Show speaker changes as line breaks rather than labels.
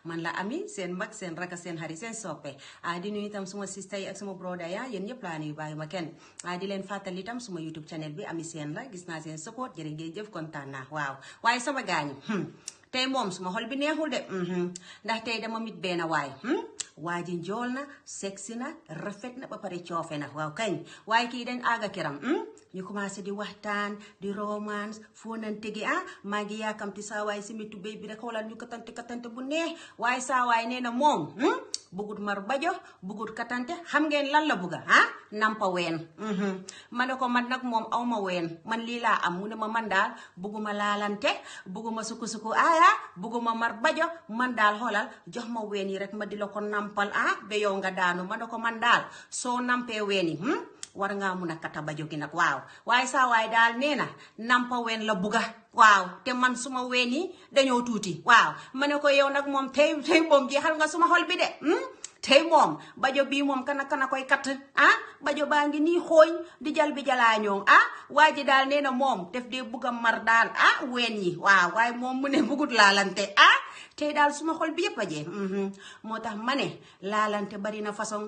man la Ami seen mag seen raka seen xarit seen soppe di nuyu itam suma sista yi ak suma broda ya yéen ñëpp laa nuyu bàyyi ma kenn di leen fàttali itam suma YouTube channel bi Ami Seen la gis naa seen support jërë ngeen jëf kontaan naa waaw waaye sama gaañu tey moom suma xol bi neexul de ndax tey dama mit benn waay waa ji njool na sexy na rafet na ba pare coofe na waaw kañ waaye kii dañ àgga kiram ñu commencé di waxtaan di romance foo nante gi maa ngi yaakamti saa waay si mi tubéy bi rek xoolal ñu katante bu neex waaye saa waay nee na moom bugut mar bajo bugut katante xam ngeen lan la bugga nampa ween ma ne ko man nag moom aw ma ween man lii laa am mu ne ma man daal bugguma laalante bugguma suku bugguma mar bajo man daal xoolal jox ma ween yi rek ma di la ko nampal ba yow nga daanu ma ne ko man daal soo nampee ween yi war ngaa mun a kata bajo gi nag waaw waaye saa waay daal nee na nampa ween la bugga waaw te man suma ween yi dañoo tuuti waaw ma ne ko yow nag moom tey moom jeexal nga suma xol bi de tey moom bajo bii moom kana koy kat bajo baa ngi nii xooñ di jal bi jalaañoo waa ji daal nee na moom def dee bugg a mar daal ween yi waaw waaye moom mu ne bugut laalante tey daal suma xol bi yëpp a jee moo tax ma ne laalante bari na façon